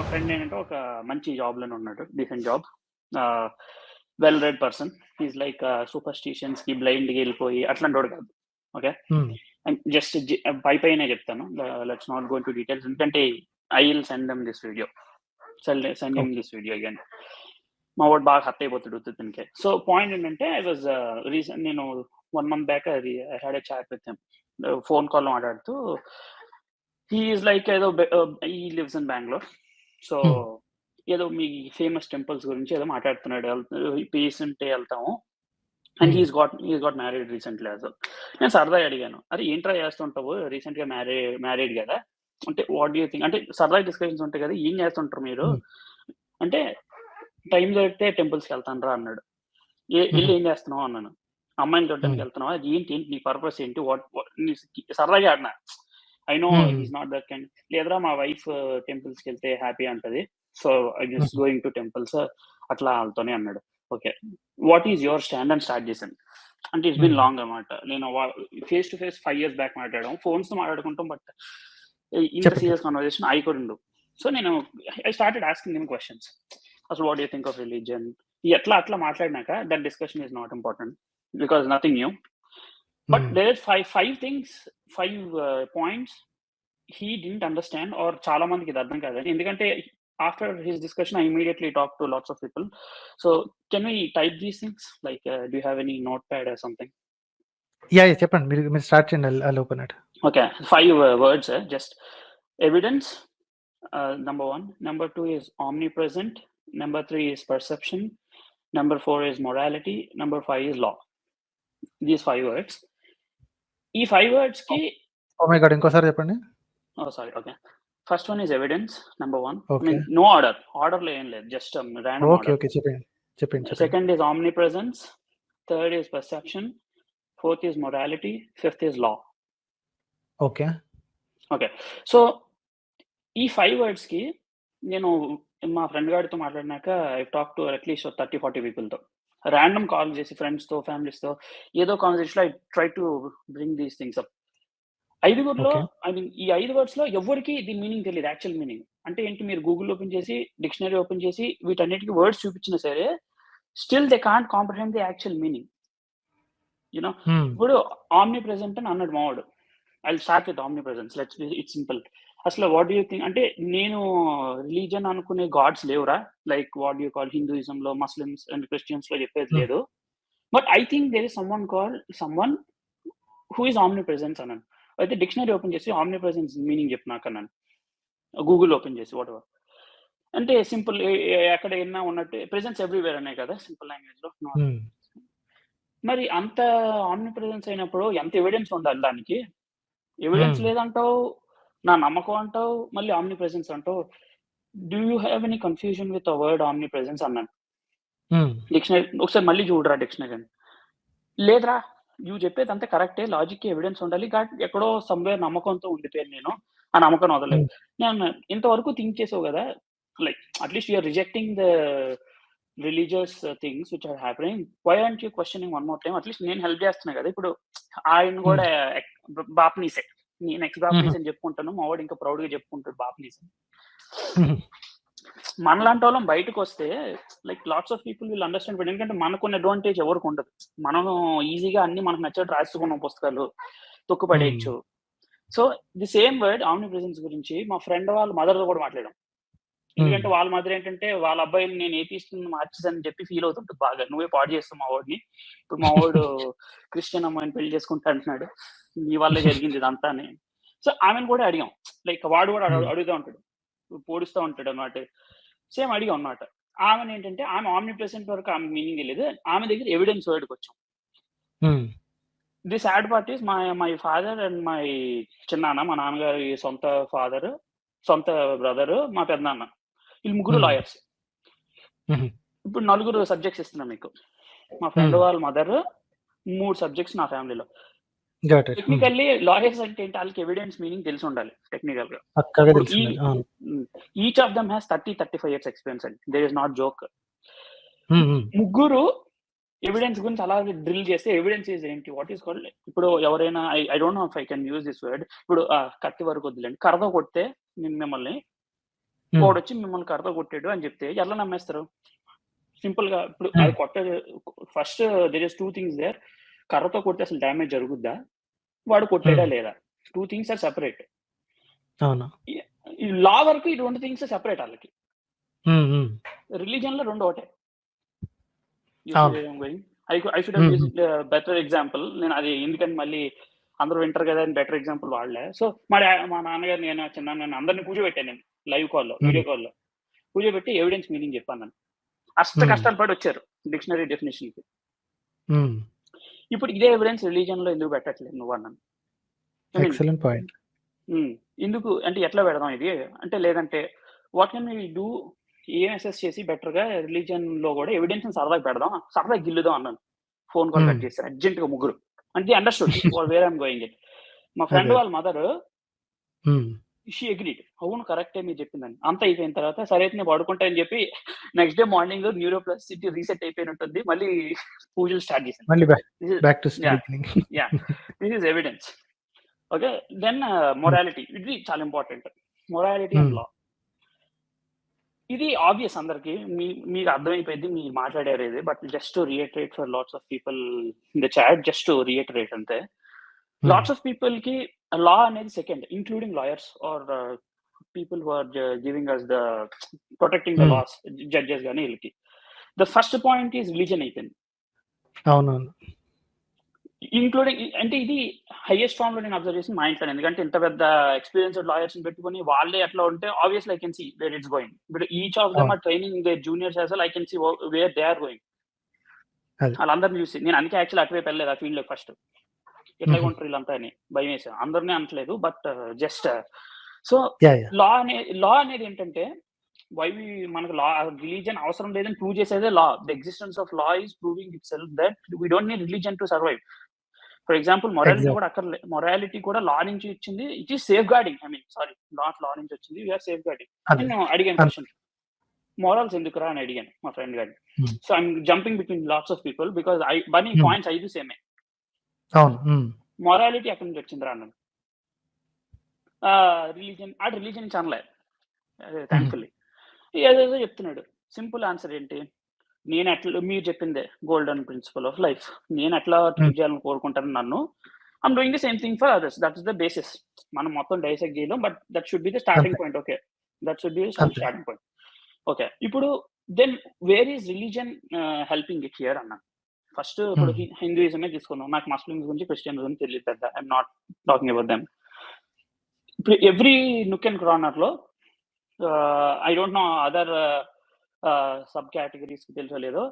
మా ఫ్రెండ్ ఏంటంటే ఒక మంచి జాబ్‌లోనే ఉన్నాడు. Decent job. Well read person. He is like సూపర్‌స్టిషన్స్‌కి బ్లైండ్‌గా ఎళ్ళిపోయి అట్లాంటోడు కాదు. ఓకే. హ్మ్. అండ్ జస్ట్ పైనే చెప్తాను. Let's not go into details. ఎందుకంటే I will send them this video. Send him this video again. మా వాడు బాగా హర్ట్ అయిపోతాడు ఉత్తుత్తినికే. సో పాయింట్ ఏంటంటే ఐ వాజ్ నేను 1 month back I had a chat with him. Phone కాల్‌లో మాట్లాడుతూ హి ఈస్ లైక్ ఏదో he lives in Bengaluru. So hmm. ఏదో మీ ఫేమస్ టెంపుల్స్ గురించి ఏదో మాట్లాడుతున్నాడు. పీస్ ఉంటే వెళ్తాము. And hmm. He's got married recently as well. నేను సరదాగా అడిగాను. "అరే ఏంట్రా చేస్తుంటావు? రీసెంట్‌గా మ్యారీడ్ కదా! అంటే వాట్ డు యూ థింక్?" అంటే సరదా డిస్కషన్స్ ఉంటాయి కదా! "ఏం చేస్తుంటారు మీరు?" హ్మ్. అంటే "టైం దొరికితే టెంపుల్స్‌కి వెళ్తానురా" అన్నాడు. హుహు. "ఎళ్లి ఏం చేస్తున్నావు?" అన్నాను. "అమ్మాయిని చూడడానికి హ్మ్. వెళ్తున్నావా? ఏంటి నీ పర్పస్ ఏంటి? వాట్ వాట్" సరదాగా ఆడినా. I know hmm. He's not that kind. "లేదురా మా వైఫ్ టెంపుల్స్‌కెళ్తే హ్యాపీ అంటది. సో ఐ జస్ట్ హుహు. గోయింగ్ టు టెంపుల్స్" అట్లా ఆళ్ళతోనే అన్నాడు. Okay. "What is your stand" అని స్టార్ట్ చేశాను. అంటే ఇట్స్ బీన్ హ్మ్. లాంగ్ అన్నమాట. నేను face to face 5 years back మాట్లాడాం. ఫోన్స్‌తో మాట్లాడుకుంటాం. బట్ ఇంత చెప్పండి. Serious conversation I couldn't do. So నేను I started asking him questions. అసలు what do you think of religion? అట్లా మాట్లాడినాక that discussion is not important because nothing new. But hmm. There are 5 things 5 points he didn't understand or చాలా మందికి ఇది అర్థం కాదని. ఎందుకంటే after his discussion I immediately talked to lots of people. So can we type these things? Like do you have any notepad or something? Yeah! చెప్పండి. మీరు start చేయండి. I'll open it. Okay, 5 words. Just evidence. Number 1. Number 2 is omnipresent. Number 3 is perception. Number 4 is morality. Number 5 is law. These 5 words. ఈ 5 words కి oh my God! ఇంకోసారి చెప్పండి. Sorry. Okay. First one is evidence. Number 1. I okay. Mean no order. ఆర్డర్‌లో ఏం లేదు. Just random okay. Order. Okay. చెప్పండి. Second is omnipresence. Third is perception. Fourth is morality. Fifth is law. Okay. Okay. So ఈ 5 వర్డ్స్‌కి నేను మా friend గాడితో మాట్లాడినాక ఐ టాక్ టు అట్‌లీస్ట్ 30, 40 పీపుల్‌తో. రాండమ్ కాల్ చేసి ఫ్రెండ్స్‌తో, ఫ్యామిలీస్‌తో ఏదో కాన్వర్జేషన్‌లో I try to bring these things up. ఐదుగురిలో okay. I mean ఈ 5 వర్డ్స్‌లో ఎవ్వరికీ దీని మీనింగ్ తెలీదు. Actual meaning. అంటే ఏంటి మీరు గూగుల్ ఓపెన్ చేసి, డిక్షనరీ ఓపెన్ చేసి వీటన్నిటికి వర్డ్స్ చూపించినా సరే still they can't comprehend the actual meaning. You know. Hmm. ఇప్పుడు ఆమ్ని ప్రెజెంట్ అని అన్నాడు మావాడు. I will start with omnipresence. It's simple. అసలు వాట్ డు యూ థింక్ అంటే నేను రిలీజియన్ అనుకునే గాడ్స్ లేవురా. Like what do you call హిందూయిజంలో, ముస్లిమ్స్ అండ్ క్రిస్టియన్స్‌లో చెప్పేది హ్మ్. లేదు. But I think there is someone who is omnipresence అన్నాను. అయితే డిక్షనరీ ఓపెన్ చేసి ఆమ్ని ప్రెజెన్స్ మీనింగ్ చెప్పు నాకన్నాను. గూగుల్ ఓపెన్ చేసి వాటెవర్. అంటే సింపుల్ ఎక్కడ ఎన్నా ఉన్నట్టు ప్రెజెన్స్ ఎవ్రీవేర్ అనే కదా సింపుల్ లాంగ్వేజ్‌లో. హ్మ్. మరి అంత ఆమ్ని ప్రెజెన్స్ అయినప్పుడు ఎంత ఎవిడెన్స్ ఉండాలి దానికి? ఎవిడెన్స్ హ్మ్. లేదంటావు, నా నమ్మకం అంటావు, మళ్ళీ ఆమ్ని ప్రెజెన్స్ అంటావు. Do you have any confusion with the word omnipresence అన్నాను. హ్మ్. డిక్షనరీ ఒకసారి మళ్ళీ చూడరా డిక్షనరీ అని. లేదురా నువ్వు చెప్పేదంతా కరెక్టే. లాజిక్‌కి ఎవిడెన్స్ ఉండాలి. ఎక్కడో సమ్‌వేర్ నమ్మకంతో ఉండిపోయాను నేను. ఆ నమ్మకాన్ని వదలలేదు. హ్మ్. నేను ఇంతవరకు థింక్ చేసావు గదా! Like at least you are rejecting the religious things which are happening. Why aren't you questioning one more time? At least నేను హెల్ప్ చేస్తున్నా గదా! ఇప్పుడు ఆయన హ్మ్. గూడా బాప్నీసే. నేను ఎక్స్ హుహు. బాప్నీస్ అని చెప్పుకుంటాను. మా వాడు ఇంకా ప్రౌడ్‌గా చెప్పుకుంటాడు బాప్నీస్ అని. హుహు. మనలాంటోళ్ళం బయటకొస్తే like lots of people will understand. But ఎందుకంటే మనకున్న అడ్వాంటేజ్ ఎవరికుండదు. మనం ఈజీగా అన్నీ మనకు నచ్చినట్టు రాసేసుకున్నాం పుస్తకాలు. తొక్కి హ్మ్. పడేయొచ్చు. So, the same word omnipresence గురించి మా ఫ్రెండ్ వాళ్ళ మదర్‌తో కూడా మాట్లాడాం. హ్మ్. ఎందుకంటే వాళ్ళ మదర్ ఏంటంటే వాళ్ళ అబ్బాయిని నేను ఏథీస్ట్‌ని మార్చేసానని చెప్పి ఫీల్ అవుతుంటది బాగా. నువ్వే పాడు చేస్తావు మా వాడిని. ఇప్పుడు మా వాడు క్రిస్టియన్ అమ్మాయిని పెళ్లి చేసుకుంటా అంటున్నాడు. నీ వల్లే జరిగింది ఇదంతా అని. సో, ఆమెను కూడా అడిగాం. లైక్ వాడు కూడా హ్మ్. అడుగుతా ఉంటాడు. పొడుస్తా ఉంటాడన్నమాట. సేమ్ అడిగాం అన్నమాట. ఆమెనేంటంటే ఆమె ఆమ్ని ప్రెజెంట్ వరకు ఆమె మీనింగ్ తెలీదు. ఆమె దగ్గర ఎవిడెన్స్ వర్డ్‌కొచ్చాం. హ్మ్. The sad part is my father and my చిన్నాన్న, మా నాన్నగారి సొంత ఫాదరు, సొంత బ్రదరు, మా పెదనాన్న. వీళ్ళు ముగ్గురు హ్మ్. లాయర్స్. హుహు. ఇప్పుడు నలుగురు సబ్జెక్ట్స్ ఇస్తున్నా మీకు. మా ఫ్రెండ్ హ్మ్. వాళ్ళ మదరు, 3 సబ్జెక్ట్స్ నా ఫ్యామిలీలో. Got it. హ్మ్. టెక్నికల్లీ లాయర్స్ అంటే ఏంటి? ఆళ్ళకి ఎవిడెన్స్ మీనింగ్ తెలిసుండాలి టెక్నికల్‌గా. పక్కాగా ఇప్పుడు తెలిసుండాలి. అవును. Each of them has 30, 35 years experience అండి. There is not joke. Hmm. Hmm. ముగ్గురు ఎవిడెన్స్ గురించి అలాగే డ్రిల్ చేస్తే ఎవిడెన్స్ ఈస్ ఏంటి? వాట్ ఈస్ కాల్డ్ ఇప్పుడు ఎవరైనా I don't know if I can use this word. ఇప్పుడు కత్తి వరకు వద్దులెండి. కర్రతో కొడితే మిమ్మల్ని వాడొచ్చి మిమ్మల్ని కర్రతో కొట్టాడు అని చెప్తే ఎలా నమ్మేస్తారు? సింపుల్ గా ఇప్పుడు అది first there is 2 things there. కర్రతో కొడితే అసలు డ్యామేజ్ జరుగుద్దా? వాడు కొట్టాడా లేదా? 2 థింగ్స్ ఆర్ సెపరేట్. అవును. ఈ లా వరకు ఈ 2 థింగ్స్ సెపరేట్ ఆళ్ళకి. రిలీజియన్ లో 2 ఒకటే. I should have used better example. నేను అది ఎందుకని మళ్ళీ అందరూ వింటారు కదా అని బెటర్ ఎగ్జాంపుల్ వాడలే. సో మా నాన్నగారు నేను చిన్న అందరిని కూర్చోబెట్టాను నేను లైవ్ కాల్లో, వీడియో కాల్లో కూర్చోబెట్టి ఎవిడెన్స్ మీనింగ్ చెప్పాను నేను. కష్టాలు పడి వచ్చారు డిక్షనరీ డెఫినేషన్ కి. ఇప్పుడు ఇదే ఎవిడెన్స్ రిలీజియన్ లో ఎందుకు పెట్టట్లేదు నువ్వు అన్నాను. Excellent point. ఎందుకు అంటే ఎట్లా పెడదాం ఇది అంటే, లేదంటే వాట్ కెన్ వి డూ, ఏం అసెస్ చేసి బెటర్ గా రిలీజియన్ లో కూడా ఎవిడెన్స్ సరదాగా పెడదాం, సరదాగా గిల్లుదాం అన్నాను. ఫోన్ కాల్ కట్ చేసి అర్జెంట్ గా ముగ్గురు అంటే understood where I'm going it. మా ఫ్రెండ్ వాళ్ళ మదర్ షీ అగ్రీడ్, అవును కరెక్టే మీరు చెప్పిందని. అంత అయిపోయిన తర్వాత సరే అయితే నేను పడుకుంటా అని చెప్పి next day morning neuroplasticity reset అయిపోయినట్టుంది, మళ్ళీ పూజలు స్టార్ట్ చేశాను. This is evidence. Okay, then morality, ఇది చాలా ఇంపార్టెంట్. మొరాలిటీ అండ్ లా, ఇది ఆబ్వియస్ అందరికి, మీకు అర్థమైపోయింది, మీరు మాట్లాడారు ఇది. But just to reiterate for lots of people in the chat, just to reiterate అంతే. లాట్స్ ఆఫ్ పీపుల్ కి లా అనేది second, including lawyers or people who are giving us the protecting the laws, judges కానీ వీళ్ళకి the first point is religion అయిపోయింది. అవునవును. Including అంటే ఇది highest form లో నేను అబ్జర్వ్ చేసి మా ఇంట్లో, ఎందుకంటే ఇంత పెద్ద ఎక్స్పీరియన్స్డ్ లాయర్స్ పెట్టుకుని వాళ్ళే అట్లా ఉంటే obviously I can see where it's going. But each of them are training their juniors as well, I can see where they are going. వాళ్ళందరినీ చూసి నేను అందుకే యాక్చువల్ అటువైపు వెళ్ళలేదు ఆ ఫీల్డ్ లో. ఫస్ట్ ఎట్లా ఉంటారు వీళ్ళంతా అని భయం వేసాను. అందరినీ అనట్లేదు, బట్ జస్ట్ సో లా అనేది ఏంటంటే, మనకు లా రిలీజన్ అవసరం లేదని ప్రూవ్ చేసేదే law. The existence of law is proving itself that we don't need religion to survive. For example morality కూడా అక్కర్లేదు, మొరాలిటీ కూడా లా నుంచి వచ్చింది. It is safeguarding, I mean sorry, not law నుంచి వచ్చింది, we are safe guarding. నేను అడిగాను question, morals ఎందుకురా అని అడిగాను మా ఫ్రెండ్ గారిని. So I'm jumping between lots of people because బనీ పాయింట్స్ 5 సేమే. మొరాలిటీ ఎక్కడి నుంచి వచ్చిందిరా అన్నాను. రిలీజన్ నుంచి అనలే థ్యాంక్ఫుల్లీ, ఏదేదో చెప్తున్నాడు. సింపుల్ ఆన్సర్ ఏంటి, నేను ఎట్లా, మీరు చెప్పిందే గోల్డెన్ ప్రిన్సిపల్ ఆఫ్ లైఫ్, నేను ఎట్లా ట్రీట్ చేయాలని కోరుకుంటాను నన్ను, I'm doing the same thing for others. That is the basis. మనం మొత్తం డైసెక్ట్ చేయలేం, but that should be the starting point. Okay, that should be starting point. Okay, ఇప్పుడు then where is religion helping it here అన్నాను. First ఇప్పుడు హిందూయిజమే తీసుకున్నాం, నాకు Muslims గురించి క్రిస్టియన్స్ గురించి తెలియదు పెద్ద, I'm not talking about them. ఇప్పుడు ఎవ్రీ నుక్ అండ్ కార్నర్ లో I don't no other sub categories తెలుసో లేదో,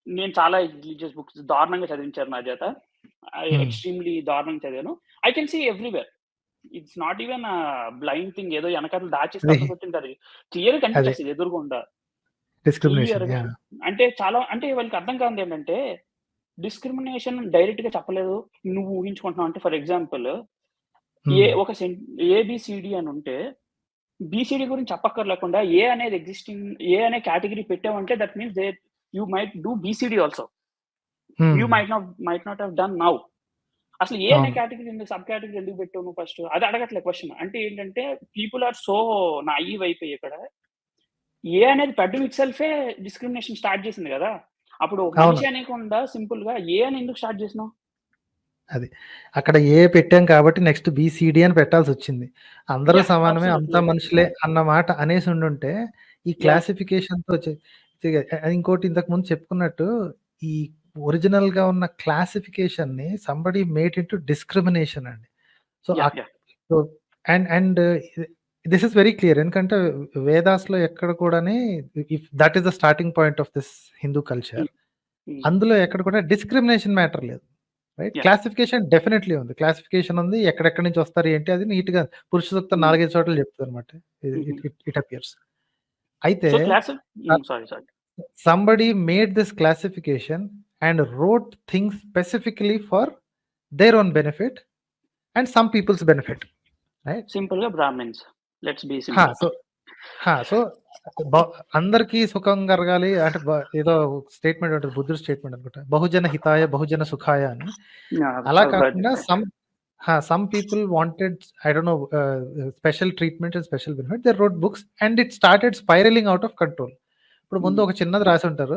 నేను చాలా రిలీజియస్ బుక్స్ దారుణంగా చదివించారు నా చేత, ఎక్స్ట్రీమ్లీ దారుణంగా చదివాను. I can see everywhere, it's not even blind thing, ఏదో వెనకాల దాచేసి కొట్టింటారు, క్లియర్ గా కనిపిస్తుంది ఎదురుగుండా. అంటే చాలా, అంటే వాళ్ళకి అర్థం కాదు ఏంటంటే, డిస్క్రిమినేషన్ డైరెక్ట్ గా చెప్పలేదు, నువ్వు ఊహించుకుంటున్నావు. అంటే ఫర్ ఎగ్జాంపుల్ ఒక ఏబిసిడి అని ఉంటే బిసిడి గురించి చెప్పక్కర్లేకుండా ఏ అనేది ఎగ్జిస్టింగ్, ఏ అనే కేటగిరీ పెట్టామంటే that means they you might do BCD also, you might not have done now. అసలు ఏ అనే కేటగిరీ ఎందుకు, సబ్ కేటగిరీ ఎందుకు పెట్టావు నువ్వు ఫస్ట్, అది అడగట్లే క్వశ్చన్. అంటే ఏంటంటే పీపుల్ ఆర్ సో నాయివ్ అయిపోయి ఇక్కడ ఏ అనేది పెట్టడం ఇట్ సెల్ఫే డిస్క్రిమినేషన్ స్టార్ట్ చేసింది కదా. అప్పుడు మనిషి అనేకుండా సింపుల్ గా ఏ అని ఎందుకు స్టార్ట్ చేసినావు? అది అక్కడ ఏ పెట్టాం కాబట్టి నెక్స్ట్ బిసిడి అని పెట్టాల్సి వచ్చింది. అందరూ సమానమే, అంతా మనుషులే అన్న మాట అనేసి ఉండుంటే ఈ క్లాసిఫికేషన్ తో ఇంకోటి ఇంతకు ముందు చెప్పుకున్నట్టు, ఈ ఒరిజినల్ గా ఉన్న క్లాసిఫికేషన్ ని సంబడి మేడ్ ఇంటూ డిస్క్రిమినేషన్ అండి. So and this is very clear, ఎందుకంటే వేదాస్ లో ఎక్కడ కూడా that is the starting point of this Hindu culture, అందులో ఎక్కడ కూడా డిస్క్రిమినేషన్ మ్యాటర్ లేదు, రైట్? క్లాసిఫికేషన్ డెఫినెట్లీ ఉంది, క్లాసిఫికేషన్ ఉంది, ఎక్కడెక్కడి నుంచి వస్తారు ఏంటి అది నీట్ గా పురుష సూక్తం 4-5 చోట్ల చెప్తుంది అనమాట. It appears. అయితే somebody made this classification and wrote things specifically for their own benefit and some people's benefit, right? Simple ga Brahmins, let's be simple. So అందరికీ సుఖం కలగాలి అంటే ఏదో స్టేట్మెంట్ ఉంటుంది, బుద్ధుడు స్టేట్మెంట్ అనుకుంటా, బహుజన హితాయ బహుజన సుఖాయ అని. అలా కాకుండా some people wanted, I don't know, special treatment and special benefit. They wrote books and it started spiraling out of control. ఇప్పుడు ముందు ఒక చిన్నది రాసి ఉంటారు,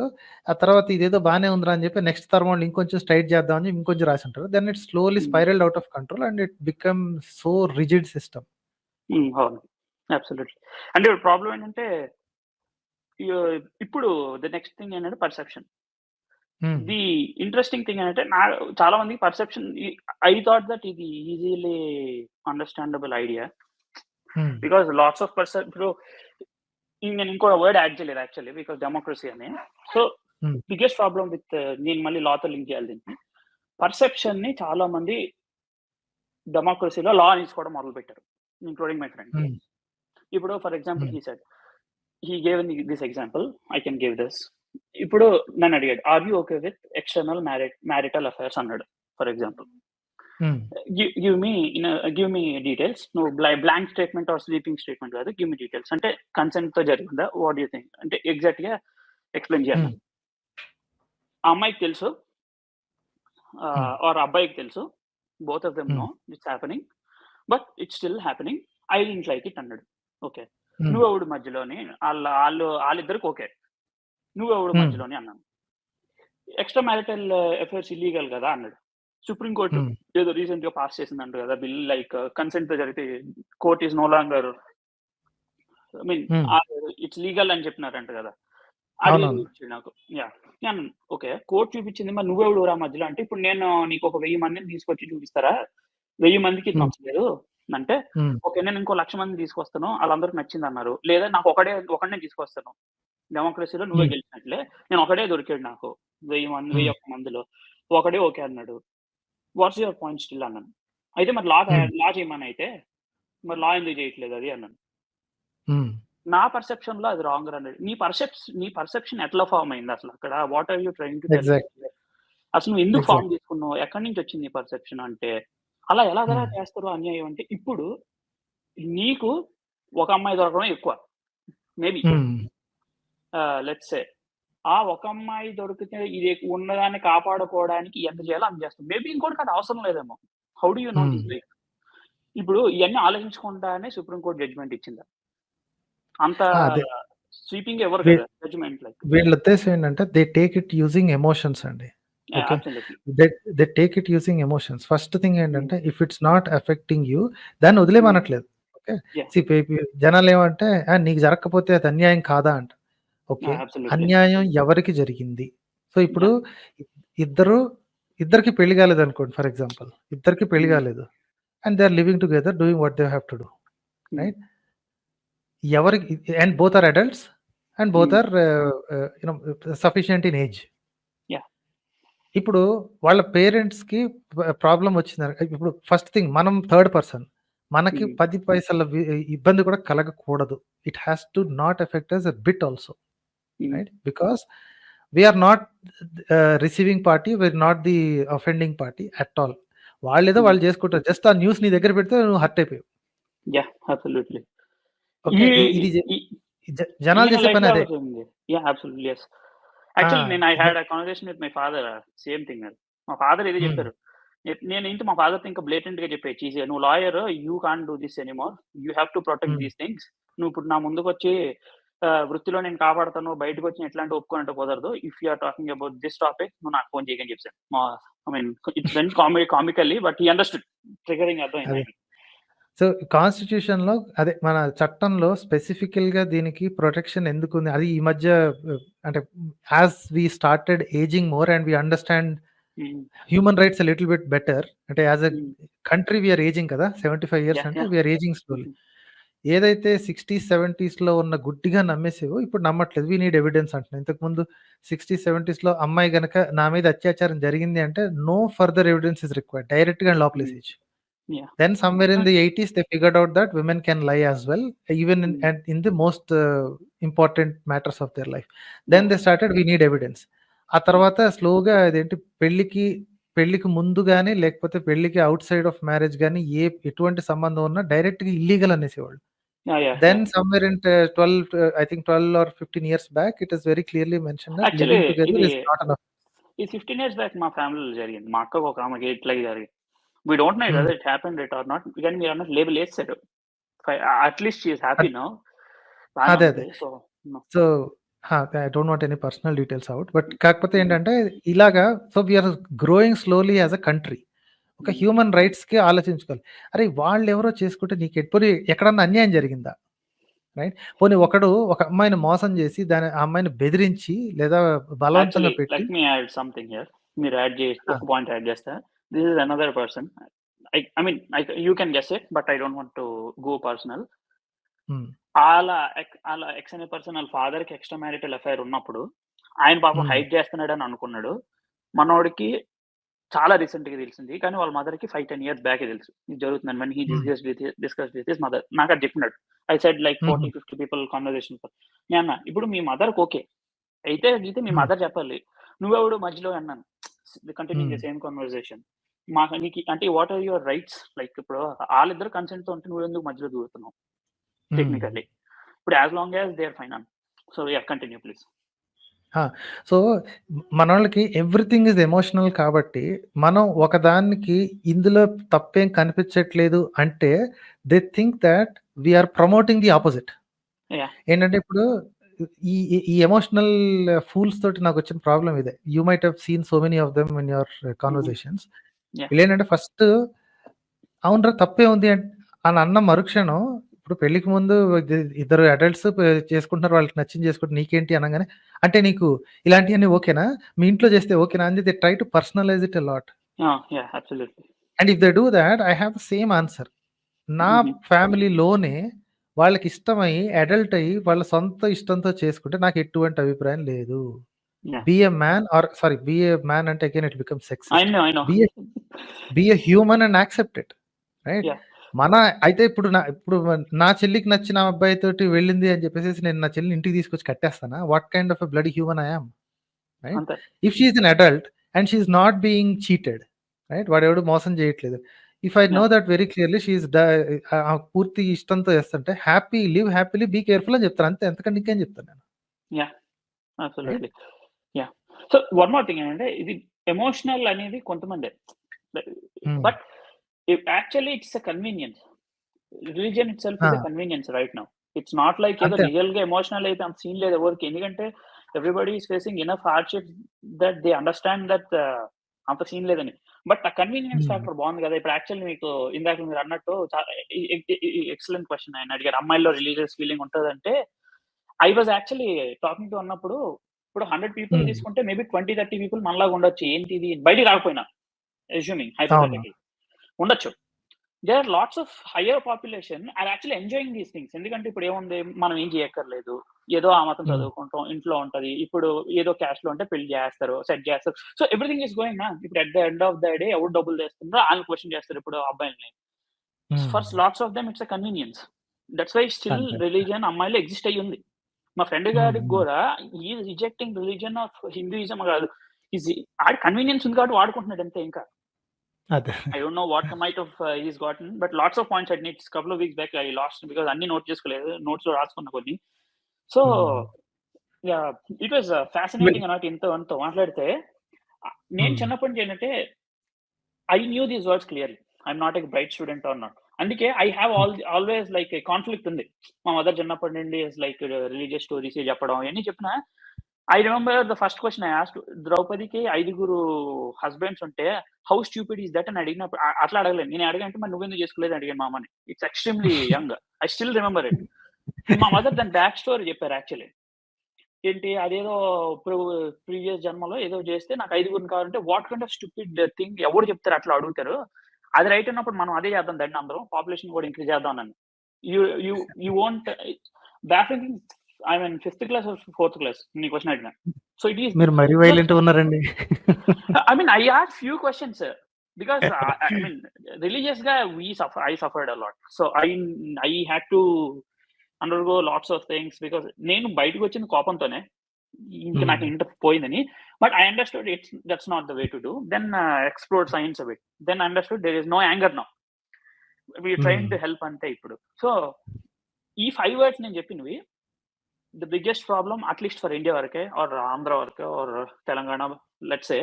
ఆ తర్వాత ఇదేదో బాగానే ఉందిరా అని చెప్పి నెక్స్ట్ తరం వాళ్ళు ఇంకొంచెం స్ట్రైట్ చేద్దామని ఇంకొంచెం రాసి ఉంటారు. Then it slowly spiralled out of control and it become so rigid system. అవును, అబ్సల్యూట్లీ. అంటే ప్రాబ్లం ఏంటంటే ఇప్పుడు ద నెక్స్ట్ థింగ్ ఏంటంటే పర్సెప్షన్. ది ఇంట్రెస్టింగ్ థింగ్ ఏంటంటే చాలా మంది పర్సెప్షన్, ఐ థాట్ దట్ ఇది easily understandable idea because lots of ఇప్పుడు నేను ఇంకో వర్డ్ యాడ్ చేయలేదు యాక్చువల్లీ, బికాస్ డెమోక్రసీ అని. సో బిగ్గెస్ట్ ప్రాబ్లమ్ విత్, నేను మళ్ళీ లాతో లింక్ చేయాలి దీన్ని, పర్సెప్షన్ ని చాలా మంది డెమోక్రసీలో లా తీసుకోవడం మొదలు పెట్టారు, ఇంక్లూడింగ్ మై ఫ్రెండ్. ఇప్పుడు for example he gave this example, I can give this. ఇప్పుడు నన్ను అడిగాడు, are you okay with external marital affairs అన్నాడు for example. Give me details. నువ్వు blank statement or sleeping statement కాదు, గివ్ మీ డీటెయిల్స్. అంటే consent తో జరిగిందా, what you think అంటే ఎగ్జాక్ట్ గా ఎక్స్ప్లెయిన్ చేయాలి. ఆ అమ్మాయికి తెలుసు ఆర్ అబ్బాయికి తెలుసు, both of them know it's happening, but it's still happening, I don't like it అన్నాడు. ఓకే, నువ్వెవడు మధ్యలోని, వాళ్ళిద్దరికి ఓకే, నువ్వెవడు మధ్యలోని అన్నాను. ఎక్స్ట్రా మ్యారిటల్ అఫైర్స్ ఇల్లీగల్ కదా అన్నాడు. సుప్రీంకోర్టు ఏదో రీసెంట్ గా పాస్ చేసిందంట కదా బిల్, లైక్ కన్సెంట్ తో జరిగితే court is no longer, I mean it's legal అని చెప్పినారంట కదా. అది చూపించింది నాకు. ఓకే, కోర్టు చూపించింది, మరి నువ్వెవడు రా మధ్యలో అంటే, ఇప్పుడు నేను నీకు ఒక 1000 మందిని తీసుకొచ్చి చూపిస్తారా, 1000 మందికి నచ్చలేదు అంటే, ఓకే నేను ఇంకో 1,00,000 మందిని తీసుకొస్తాను, వాళ్ళందరికి నచ్చింది అన్నారు, లేదా నాకు ఒకడే తీసుకొస్తాను, డెమోక్రసీలో నువ్వే గెలిచినట్లే, నేను ఒకడే దొరికాడు నాకు 1000 మందిలో ఒకడే ఓకే అన్నాడు, వాట్స్ యువర్ పాయింట్ స్టిల్ అన్నాను. అయితే మరి లా చేయమని, అయితే మరి లా ఎందుకు చేయట్లేదు అది అన్నాను. నా పర్సెప్షన్ లో అది రాంగ్ అన్నాడు. నీ పర్సెప్షన్ ఎట్లా ఫామ్ అయింది అసలు అక్కడ, what are you trying to tell, అసలు నువ్వు ఎందుకు ఫామ్ చేసుకున్నావు, ఎక్కడి నుంచి వచ్చింది నీ పర్సెప్షన్ అంటే, అలా ఎలాగలా చేస్తారు అన్యాయం అంటే. ఇప్పుడు నీకు ఒక అమ్మాయి దొరకడం ఎక్కువ, మేబీ లెట్స్ సే, ఆ ఒక అమ్మాయి దొరికితే ఇది ఉన్నదాన్ని కాపాడుకోవడానికి ఎంత చేయాలో అంత చేస్తాం, మేబీ ఇంకోటికి అది అవసరం లేదేమో. How do you know this? Like ఇప్పుడు ఇవన్నీ ఆలోచించకుండానే సుప్రీంకోర్టు జడ్జిమెంట్ ఇచ్చిందా? అంత స్వీపింగ్ ఎవరు కదా జడ్జిమెంట్. లైక్ వీళ్ళ ఉద్దేశం ఏంటంటే they take it using emotions అండి. They take it using emotions. First thing ఏంటంటే, if it's not affecting you దాన్ని వదిలేమనట్లేదు. ఓకే, జనాలు ఏమంటే నీకు జరగకపోతే అది అన్యాయం కాదా అంట. ఓకే, అన్యాయం ఎవరికి జరిగింది? సో ఇప్పుడు ఇద్దరికి పెళ్లి కాలేదు అనుకోండి, ఫర్ ఎగ్జాంపుల్ ఇద్దరికి పెళ్లి కాలేదు and they are living together doing what they have to do, right? ఎవరికి, and both are adults and both are sufficient in age. ఇప్పుడు వాళ్ళ పేరెంట్స్ కి ప్రాబ్లం వచ్చింది. ఇప్పుడు ఫస్ట్ థింగ్, మనం థర్డ్ పర్సన్, మనకి 10 పైసల ఇబ్బంది కూడా కలగకూడదు. It has to not affect us a bit also, right? Because we're not receiving party, we're not the offending party at all. వాళ్ళు చేసుకుంటారు, జస్ట్ ఆ న్యూస్ నీ దగ్గర పెడితే నువ్వు హర్ట్ అయిపోయావు. ఇది జనాలు చేసే పని అదే. యాక్చువల్లీ నేను I had a conversation with my father, same thing. మా ఫాదర్ ఏదో చెప్పారు, నేను ఇంటి మా ఫాదర్తో ఇంకా బ్లేటెంట్ గా చెప్పే చీజీ, నువ్వు lawyer, you can't do this anymore, you have to protect these things. నువ్వు ఇప్పుడు నా ముందుకు వచ్చి వృత్తిలో నేను కాపాడుతాను, బయటకు వచ్చి ఎట్లాంటి ఒప్పుకున్నట్టు కుదరదు. If you are talking about this topic, నువ్వు నాకు ఫోన్ చేయని చెప్పాను. I mean it's when comically, but he understood, triggering అర్థం. సో కాన్స్టిట్యూషన్ లో అదే మన చట్టంలో స్పెసిఫికల్ గా దీనికి ప్రొటెక్షన్ ఎందుకు ఉంది? అది ఈ మధ్య అంటే as we started ageing more and we understand human rights a little bit better, అంటే as a country we're ageing కదా, 75 years అంటే వీఆర్ ఏజింగ్ స్లోలీ. ఏదైతే 60s 70s లో ఉన్న గుడ్డిగా నమ్మేసేవో ఇప్పుడు నమ్మట్లేదు. వీ నీడ్ ఎవిడెన్స్ అంటున్నాం. ఇంతకు ముందు 60s 70s లో అమ్మాయి గనక నా మీద అత్యాచారం జరిగింది అంటే no further evidence is required, direct గా లోపలేసేయచ్చు. Then somewhere in the 80s they figured out that women can lie as well, even in the most important matters of their life. Then they started, we need evidence. ఆ తర్వాత స్లోగా అదేంటి, పెళ్లికి ముందు గానీ లేకపోతే పెళ్లికి అవుట్ సైడ్ ఆఫ్ మ్యారేజ్ గానీ ఎటువంటి సంబంధం ఉన్నా డైరెక్ట్ గా illegal అనేసేవాళ్ళు. Then somewhere in 12 or 15 years back it is very clearly mentioned that living together is not enough. ఈ 15 years బ్యాక్ మా ఫ్యామిలీలో జరిగింది. మా అక్కకు ఒక ఆమెకి ఇట్లాగే జరిగింది. We don't know whether it happened it or not. Again, మీరు అన్నట్టు లేబుల్ వేసాడు. At least she is happy now. అదే అదే. So I don't want any personal details out. But కాకపోతే ఏంటంటే ఇలాగా so we are growing slowly as a country. ఒక human rights కి ఆలోచించుకోవాలి. అరే వాళ్ళు ఎవరో చేసుకుంటే నీకు ఎప్పుడు ఎక్కడన్నా అన్యాయం జరిగిందా? రైట్. పోనీ ఒకడు ఒక అమ్మాయిని మోసం చేసి దాని ఆ అమ్మాయిని బెదిరించి లేదా బలవంతంగా పెట్టి let me add something here. మీరు యాడ్ చేసి ఒక పాయింట్ యాడ్ చేస్తా. This is another person. I mean, you can guess it, but I don't want to go personal. అలా ఎక్స్ అనే పర్సన్ వాళ్ళ ఫాదర్ కి ఎక్స్ట్రా మ్యారిటల్ అఫైర్ ఉన్నప్పుడు ఆయన పాపం హైడ్ చేస్తున్నాడు అని అనుకున్నాడు. మనోడికి చాలా రీసెంట్ గా తెలిసింది, కానీ వాళ్ళ మదర్ కి 5-10 years బ్యాక్ తెలుసు ఇది జరుగుతుందని. when he discussed with his mother, నాకు అది చెప్పినాడు. I said like 40-50 people conversation. నేను ఇప్పుడు మీ మదర్ ఓకే అయితే మీ మదర్ చెప్పాలి, నువ్వెవడు మధ్యలో అన్నాను. Continue the same conversation. మాకు నీకు అంటే what are your rights? Like ఇప్పుడు వాళ్ళిద్దరు కన్సెంట్ తో ఉంటే నువ్వు ఎందుకు మధ్యలో దూరుతున్నావు టెక్నికల్లీ? ఇప్పుడు as long as they are fine on. So ya, continue please. So మన వాళ్ళకి ఎవ్రీథింగ్ ఇస్ ఎమోషనల్ కాబట్టి మనం ఒకదానికి ఇందులో తప్పేం కనిపించట్లేదు అంటే they think that we are promoting the opposite. ఏంటంటే ఇప్పుడు ఈ ఎమోషనల్ ఫూల్స్ తోటి నాకు వచ్చిన ప్రాబ్లం ఇదే. You might have seen so many of them in your conversations. ఏంటంటే ఫస్ట్ అవునరా తప్పే ఉంది అని అన్న మరుక్షణం, ఇప్పుడు పెళ్లికి ముందు ఇద్దరు అడల్ట్స్ చేసుకుంటున్నారు, వాళ్ళకి నచ్చింది చేసుకుంటారు, నీకేంటి అనగానే అంటే నీకు ఇలాంటివన్నీ ఓకేనా, మీ ఇంట్లో చేస్తే ఓకేనా అని they try to personalize it a lot. And if they do that I have the same answer. నా ఫ్యామిలీలోనే వాళ్ళకి ఇష్టమై అడల్ట్ అయ్యి వాళ్ళ సొంత ఇష్టంతో చేసుకుంటే నాకు ఎటువంటి అభిప్రాయం లేదు. Be a man or sorry be a man అంటే again it become sexist. Be a human and accept it, right? మన అయితే ఇప్పుడు నా చెల్లికి నచ్చిన అబ్బాయి తోటి వెళ్ళింది అని చెప్పేసి నేను నా చెల్లిని ఇంటికి తీసుకొచ్చి కట్టేస్తానా? What kind of a bloody human I am, right? If she is an adult and she is not being cheated, right? వాడెవడు మోసం చేయట్లేదు. If I know that very clearly she is పూర్తి ఇష్టంతో చేస్తుంటే happy, live happily, be careful అని చెప్తాను అంతే. ఎంతకంటే ఇంకేం చెప్తాను నేను. సో వన్ మోర్ థింగ్ ఏంటంటే ఇది ఎమోషనల్ అనేది కొంతమంది, but actually it's a convenience. Religion it self is a convenience right now. It's not like ఏదో రియల్ గా ఎమోషనల్ అయితే అంత సీన్ లేదు ఎవరికి. ఎందుకంటే everybody is facing enough hardship that they understand that అంత సీన్ లేదని. బట్ ఆ కన్వీనియన్స్ ఫ్యాక్టర్ బాగుంది కదా. ఇప్పుడు యాక్చువల్లీ మీకు ఇందాక మీరు అన్నట్టు ఎక్సలెంట్ క్వశ్చన్ ఆయన అడిగారు, అమ్మాయిలో రిలీజియస్ ఫీలింగ్ ఉంటుందంటే. I was actually talking to అన్నప్పుడు, ఇప్పుడు 100 people తీసుకుంటే మేబీ 20-30 people మనలాగా ఉండొచ్చు. ఏంటి ఇది బయటికి రాకపోయినా, అస్యూమింగ్ హైపోథెటికల్లీ ఉండొచ్చు. There are lots of higher population are actually enjoying these things. ఎందుకంటే ఇప్పుడు ఏముంది, మనం ఏం చేయక్కర్లేదు, ఏదో ఆ మతం చదువుకుంటాం, ఇంట్లో ఉంటది, ఇప్పుడు ఏదో క్యాస్ట్ లో ఉంటే పెళ్లి చేస్తారు, సెట్ చేస్తారు. సో ఎవ్రీథింగ్ ఈస్ గోయింగ్ నా. ఇప్పుడు at the end of the day ఎవరు డబ్బులు చేస్తుందో వాళ్ళు క్వశ్చన్ చేస్తారు ఇప్పుడు అబ్బాయిని. First lots of them it's a convenience. That's why still religion అమ్మాయిలో ఎగ్జిస్ట్ అయ్యి ఉంది. మా ఫ్రెండ్ గారికి కూడా ఈ రిజెక్టింగ్ రిలీజియన్ ఆఫ్ హిందూయిజం కాదు, ఆడి కన్వీనియన్స్ ఉంది కాబట్టి వాడుకుంటున్నాడు అంతే. ఇంకా I don't know what might have he's gotten, but lots of points I need. Couple of weeks back I lost because అన్ని నోట్ చేసుకోలేదు, నోట్స్ లో రాసుకున్నా కొన్ని. So yeah, it was fascinating అన్నట్టు ఇంత మాట్లాడితే. నేను చిన్నప్పటి నుంచి ఏంటంటే I knew these words clearly. I'm not a bright student or not. అందుకే I have always like conflict ఉంది. మా మదర్ చిన్నప్పటి నుండి లైక్ రిలీజియస్ స్టోరీస్ చెప్పడం అవన్నీ చెప్పిన. I remember the first question I asked ద్రౌపదికి 5 హస్బెండ్స్ ఉంటే హౌ స్టూపిడ్ ఈస్ దట్ అని అడిగినప్పుడు అట్లా అడగలేదు. నేను అడిగంటే మరి నువ్వెందుకు చేసుకోలేదు అడిగాను మా అమ్మని. It's extremely young. I still remember it. మా మదర్ దాని బ్యాక్ స్టోరీ చెప్పారు యాక్చువల్లీ. ఏంటి అదేదో ప్రీవియస్ జన్మలో ఏదో చేస్తే నాకు 5 కావాలంటే what kind of stupid thing ఎవరు చెప్తారు అట్లా అడుగుతారు. అది రైట్ అన్నప్పుడు మనం అదే చేద్దాం దాన్ని, అందరం పాపులేషన్ కూడా ఇంక్రీజ్ చేద్దాం అని. యూ వోంట్ బ్యాఫింగ్. I mean 5th class or 4th class నీ క్వశ్చన్ అడిగినా. సో ఇట్ ఈస్ మీరు మరీ వైలెంట్ ఉన్నారండి. I mean I asked few questions because I mean religious guy I suffered a lot. So I had to undergo lots of things because నేను బయటకు వచ్చిన కోపంతోనే ఇంకా నాకు ఇంటర్ పోయిందని. But I understood that's not the way to do. Then explored science a bit. Then understood there is no anger now. We trying to help అంతే ఇప్పుడు. So ఈ 5 words నేను చెప్పినవి the biggest problem, at least for India varke or Andhra varke or Telangana, let's say,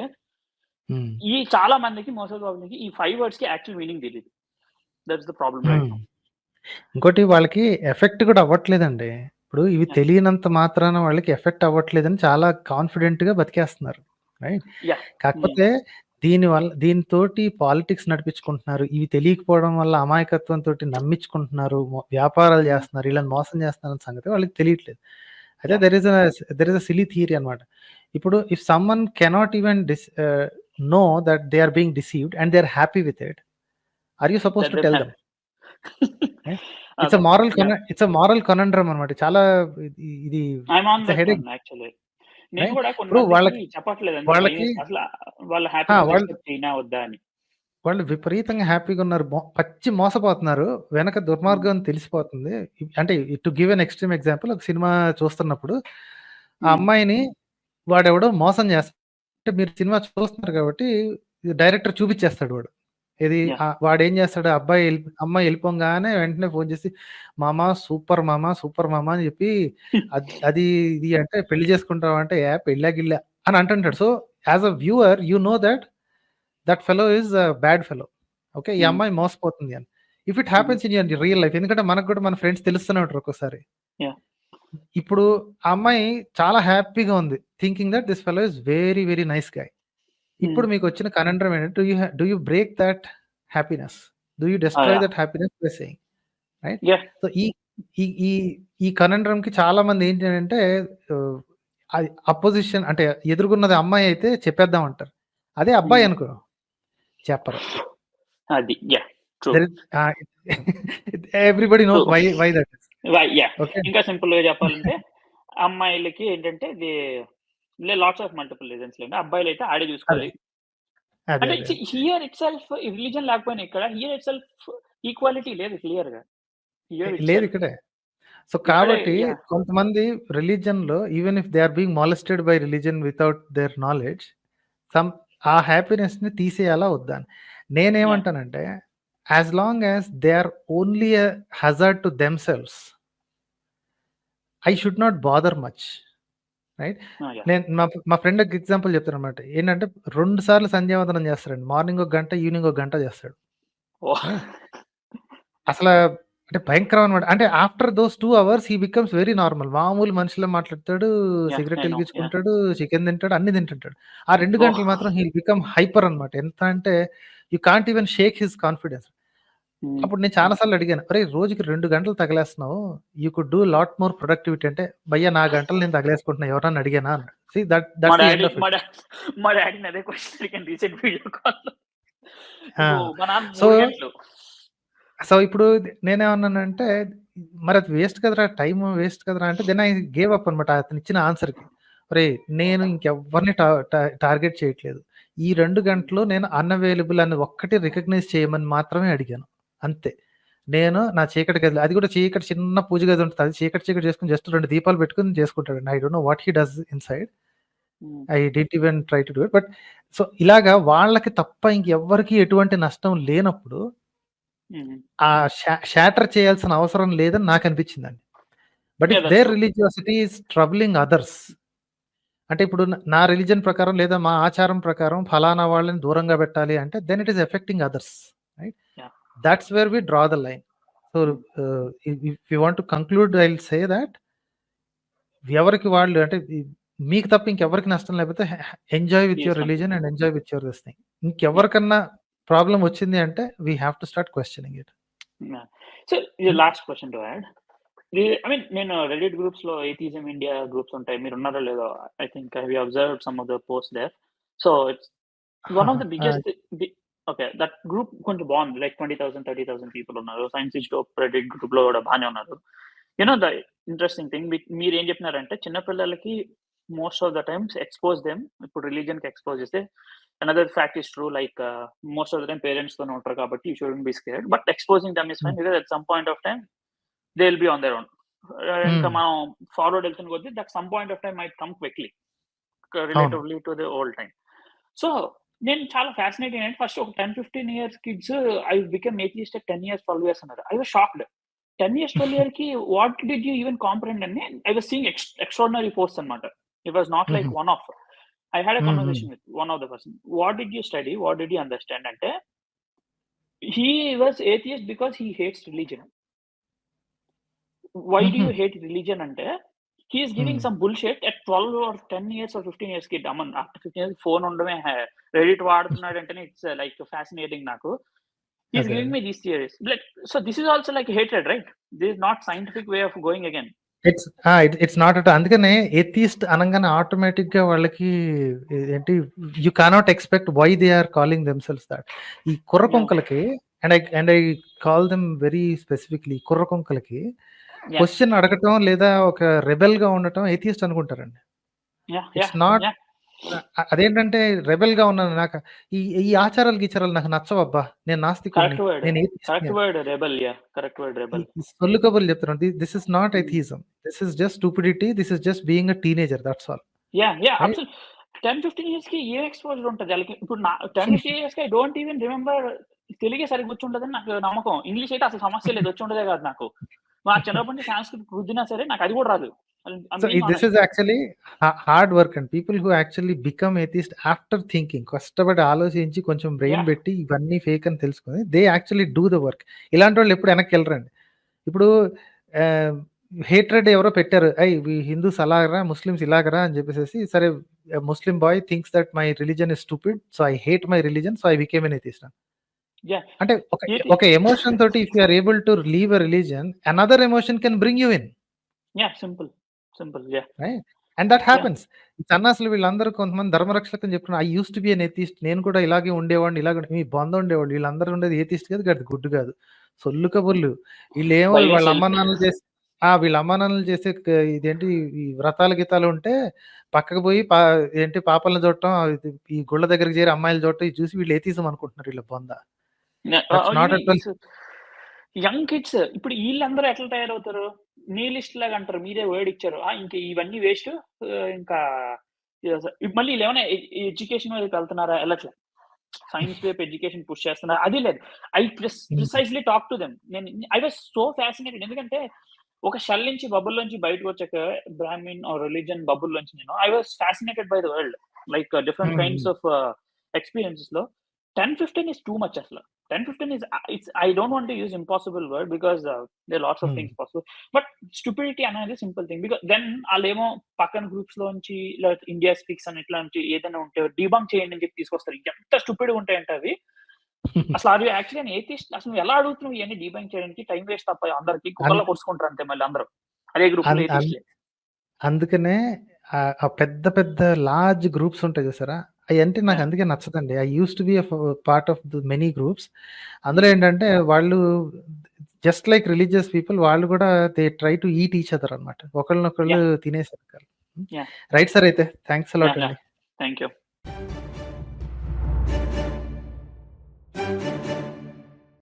ఈ చాలా మందికి most of public ఈ 5 words కి యాక్చువల్ మీనింగ్ తెలియదు. That's the problem right now. ఇంకోటి వాళ్ళకి ఎఫెక్ట్ కూడా అవ్వట్లేదండి. ఇప్పుడు ఇవి తెలియనంత మాత్రాన వాళ్ళకి ఎఫెక్ట్ అవ్వట్లేదని చాలా కాన్ఫిడెంట్‌గా బతికేస్తున్నారు. రైట్? కాకపోతే దీనితోటి పాలిటిక్స్ నడిపించుకుంటున్నారు. ఇవి తెలియకపోవడం వల్ల అమాయకత్వంతోటి నమ్మించుకుంటున్నారు. వ్యాపారాలు చేస్తున్నారు. వీళ్ళని మోసం చేస్తున్నారన్న సంగతి వాళ్ళకి తెలియట్లేదు. అయితే there is a silly theory అన్నమాట. ఇప్పుడు if someone cannot even know that they are being deceived and they are happy with it. Are you supposed to tell them? It's a moral conundrum అన్నమాట. చాలా ఇది it's a headache actually. నేను కూడా ఇప్పుడు వాళ్ళకి చెప్పట్లేదు. అసలు వాళ్ళ హ్యాపీ అయినా వద్దా అని. వాళ్ళు విపరీతంగా హ్యాపీగా ఉన్నారు. పచ్చి మోసపోతున్నారు. వెనక దుర్మార్గం తెలిసిపోతుంది. అంటే to give an extreme example, ఒక సినిమా చూస్తున్నప్పుడు ఆ అమ్మాయిని వాడెవడో మోసం చేస్తాడు. అంటే మీరు సినిమా చూస్తున్నారు కాబట్టి డైరెక్టర్ చూపించేస్తాడు వాడు. వాడేం చేస్తాడు, అమ్మాయి వెళ్ళిపోగానే వెంటనే ఫోన్ చేసి మామ సూపర్ మామ అని చెప్పి అది ఇది అంటే పెళ్లి చేసుకుంటావా అంటే పెళ్ళా గిళ్ళా అని అంటుంటాడు. So as a viewer you know that fellow is bad fellow. Okay, ఈ అమ్మాయి మోసపోతుంది అని. If it happens in your real life, ఎందుకంటే మనకు కూడా మన ఫ్రెండ్స్ తెలుస్తూనే ఉంటారు ఒక్కోసారి. ఇప్పుడు ఆ అమ్మాయి చాలా హ్యాపీగా ఉంది, thinking that this fellow is very very nice guy. ఇప్పుడు మీకు వచ్చిన కనండ్రం ఏంటంటే, do you break that happiness, do you destroy that happiness by saying, right? So ఈ కనండ్రం కి చాలా మంది ఏంటంటే అపోజిషన్, అంటే ఎదుర్కొన్నది అమ్మాయి అయితే చెప్పేద్దాం అంటారు, అదే అబ్బాయి అనుకో చెప్పరు. అది everybody knows why that is. ఇంకా సింపుల్ గా చెప్పాలంటే అమ్మాయిలకి ఏంటంటే లాట్స్ ఆఫ్ మల్టిపుల్ రీజన్స్ లేండి. అబ్బాయిలు అయితే ఆడే చూసుకోవాలి. అంటే హియర్ ఇట్ సెల్ఫ్ రిలీజన్ లేకపోయినా ఇక్కడ హియర్ ఇట్ సెల్ఫ్ ఈక్వాలిటీ లేదు క్లియర్ గా. లేదు ఇక్కడే. సో కాబట్టి కొంతమంది రిలీజన్ లో even if they are being molested by religion without their knowledge, ఆ హ్యాపీనెస్ ని తీసేయాలా వద్దా అని నేనేమంటానంటే, as long as they are only a hazard to themselves, I should not bother much, right? నేను మా ఫ్రెండ్ ఎగ్జాంపుల్ చెప్తాను అనమాట. ఏంటంటే 2 సార్లు సంధ్యావందనం చేస్తాడండి. మార్నింగ్ 1 గంట, ఈవినింగ్ 1 గంట చేస్తాడు. అసలు అంటే భయంకరం అనమాట. అంటే after those 2 hours he becomes very normal. మామూలు మనిషిలో మాట్లాడతాడు, సిగరెట్ వెలిగించుకుంటాడు, చికెన్ తింటాడు, అన్ని తింటుంటాడు. ఆ 2 గంటలు మాత్రం హీ బికమ్ హైపర్ అనమాట. ఎంత అంటే you can't even shake his confidence. అప్పుడు నేను చాలా సార్లు అడిగాను, అరే రోజుకి 2 గంటలు తగలేస్తున్నావు, you could do lot more productivity. అంటే భయ్యా నా గంటలు నేను తగలేసుకుంటున్నా, ఎవరన్నా అడిగానా అన్నాడు. See, that's the end of it. మా డాడీని అదే క్వశ్చన్ అడిగాను రీసెంట్ వీడియో కాల్. సో ఇప్పుడు నేనేమన్నానంటే, మరి అది వేస్ట్ కదరా, టైం వేస్ట్ కదరా అంటే, దెన్ ఐ గేవ్ అప్ అనమాట అతను ఇచ్చిన ఆన్సర్కి. అరే నేను ఇంకెవ్వరిని టార్గెట్ చేయట్లేదు, ఈ 2 గంటలు నేను అన్అవైలబుల్ అని ఒక్కటి రికగ్నైజ్ చేయమని మాత్రమే అడిగాను, అంతే. నేను నా చీకటి గదిలో, అది కూడా చీకటి, చిన్న పూజ గది ఉంటుంది, అది చీకటి చేసుకుని జస్ట్ 2 దీపాలు పెట్టుకుని చేసుకుంటాడు. I don't know what he does inside, I didn't even try to do it. But so ఇలాగా వాళ్ళకి తప్ప ఇంకెవ్వరికి ఎటువంటి నష్టం లేనప్పుడు ఆ షాటర్ చేయాల్సిన అవసరం లేదని నాకు అనిపించిందండి. But if there religiosity is troubling others, అంటే ఇప్పుడు నా రిలీజన్ ప్రకారం లేదా మా ఆచారం ప్రకారం ఫలానా వాళ్ళని దూరంగా పెట్టాలి అంటే, then it is affecting others, right? That's where we draw the line. So if you want to conclude, I will say that ఎవరికి వాళ్ళు, అంటే మీకు తప్ప ఇంకెవరికి నష్టం లేకపోతే enjoy with your religion and enjoy with your this thing. ఇంకెవరికన్నా problem వచ్చింది అంటే we have to start questioning it. So last question to add, I mean నేను రెడిట్ గ్రూప్స్ లో ఏథిజం ఇండియా గ్రూప్స్ ఉంటాయి, మీరు ఉన్నారో లేదో, I think I have observed some of the post there. So it's one of the biggest, okay, that group కొంచెం బాగుంది, లైక్ 20,000 30,000 people ఉన్నారు. సైన్స్ ఇన్స్టిట్యూట్ రెడిట్ గ్రూప్ లో కూడా బాగానే ఉన్నారు. యూనో ద ఇంట్రెస్టింగ్ థింగ్, మీరు ఏం చెప్తున్నారంటే చిన్నపిల్లలకి most of the times expose them, ఇప్పుడు రిలీజన్ కి ఎక్స్పోజ్ చేస్తే, another fact is true, like most of the time parents don't know kabatti you shouldn't be scared, but exposing them is fine because at some point of time they'll be on their own. And come on forward elthun goddi that some point of time might come quickly relatively to the old time. So then chala fascinating, and first 10-15 years kids I became atheist at 10 years 12 years another. I was shocked. 10 years 12 year ki what did you even comprehend? And I was seeing extraordinary posts anamata. It was not like one off. I had a conversation with one of the person. What did you study? What did you understand? Ante he was atheist because he hates religion. Why do you hate religion? Ante he is giving some bullshit at 12 or 10 years or 15 years kid. After 15 years phone ఉండమే Reddit వాడుతున్నాడంటేనే it's like fascinating నాకు. He's giving me these theories. Like, so this is also like hatred, right? This is not scientific way of going again. It's not at. అందుకనే atheist అనగానే automatic గా వాళ్ళకి ఏంటి, you cannot expect why they are calling themselves that. ఈ కుర్రకొంకలకి and I call them very specifically, కుర్రకొంకలకి question అడగటం లేదా ఒక రెబెల్ గా ఉండటం ఎథిస్ట్ అనుకుంటారండి. It's not. అదేంటంటే రెబెల్ గా ఉన్నాను, నాకు ఈ ఆచారాలు గీచారాలు నాకు నచ్చవబ్బా, నేను నాస్తికుడిని, నేను సొల్లు కబుర్లు చెప్తున్నాను. This is not atheism, this is just stupidity, this is just being a teenager, that's all. 10-15 years కి ఏ ఎక్స్పోజర్ ఉంటుంది వాళ్ళకి. ఇప్పుడు 10-15 years కి ఐ డోంట్ ఈవెన్ రిమెంబర్ తెలుగే సరిగ్గా వచ్చి ఉండదని నాకు నమ్మకం. ఇంగ్లీష్ అయితే అసలు సమస్య లేదు, వచ్చి ఉండదే కాదు నాకు. మా చిన్నప్పటి నుంచి సాంస్కృతిక రుద్దినా సరే నాకు అది కూడా రాదు. So this is actually hard work, and people who actually become atheist after thinking, కష్టపడి ఆలోచించి కొంచెం బ్రెయిన్ పెట్టి ఇవన్నీ ఫేక్ అని తెలుసుకుని they actually do the work. ఇలాంటి వాళ్ళు ఎప్పుడు వెనక్కి వెళ్ళరండి. ఇప్పుడు హేట్రెడ్ ఎవరో పెట్టారు, హిందూస్ అలాగరా, ముస్లిమ్స్ ఇలాగరా అని చెప్పేసి, సరే Muslim boy thinks that my religion is stupid, so I hate my religion, so I became an atheist. అంటే ఒక ఎమోషన్ తోటి if you are able to leave a religion, another emotion can bring you in. Simple. Right? And that happens. సన్నాసులు వీళ్ళందరూ కొంతమంది ధర్మరక్షకులు చెప్తున్నారు, I use to be an atheist, నేను కూడా ఇలాగే ఉండేవాడిని, ఇలాగే మీ బంధం ఉండేవాళ్ళు, వీళ్ళందరూ ఉండేది ఎథిస్ట్ కాదు, గది గుడ్డు కాదు, సొల్లు కబుర్లు. వీళ్ళు ఏమో వాళ్ళ అమ్మానాన్నలు చేసే ఇదేంటి ఈ వ్రతాలు గీతాలు ఉంటే పక్కకు పోయి ఏంటి పాపలను చూడటం, ఈ గుళ్ళ దగ్గరికి చేరి అమ్మాయిలు చూడటం, ఇది చూసి వీళ్ళు ఎథిజం అనుకుంటున్నారు. వీళ్ళ బొంద యంగ్ కిడ్స్ ఇప్పుడు వీళ్ళందరూ ఎట్లా తయారవుతారు, నీలిస్ట్ లాగా అంటారు, మీరే వర్డ్ ఇచ్చారు, ఇంకా ఇవన్నీ వేస్ట్, ఇంకా మళ్ళీ ఏమైనా ఎడ్యుకేషన్ వైపు వెళ్తున్నారా, వెళ్ళట్లేదు, సైన్స్ వైపు ఎడ్యుకేషన్ పుష్ చేస్తున్నారా, అది లేదు. I precisely talk to them. I was so fascinated, ఎందుకంటే ఒక షెల్ నుంచి బబుల్ నుంచి బయటకు వచ్చాక, బ్రాహ్మిన్ ఆర్ రిలీజన్ బబుల్ నుంచి నేను I was fascinated by the world, like different kinds of experiences లో 10-15 is too much asla. 10-15 is I don't want to use impossible word because there are lots of things possible, but stupidity అనేది simple thing, because then alemo పక్కన groups లోంచి India speaks అని ఇట్లాంటి ఏదైనా ఉంటే డిబంక్ చేయండి అని చెప్పి తీసుకొస్తారు. ఎంత స్టూపిడ్ ఉంటాయంటే అవి. అసలు అది యాక్చువల్లీ అని ఏథిస్ట్ అసలు ఎలా అడుగుతున్నావు ఇవన్నీ డిబంక్ చేయడానికి, టైం వేస్ట్ తప్ప అందరికి కుక్కల్లో కొడుచుకుంటారు అంతే మళ్ళీ అందరూ అదే గ్రూప్. అందుకనే ఆ పెద్ద పెద్ద లార్జ్ గ్రూప్స్ ఉంటాయి చూసారా, అవంటే నాకు అందుకే నచ్చదండి. I use to B part of the many groups. అందులో ఏంటంటే వాళ్ళు జస్ట్ లైక్ రిలీజియస్ పీపుల్, వాళ్ళు కూడా they try to eat each other అనమాట, ఒకళ్ళనొకళ్ళు తినేసారు. రైట్ సార్, అయితే థ్యాంక్స్ అలాట్ అండి. Thank you.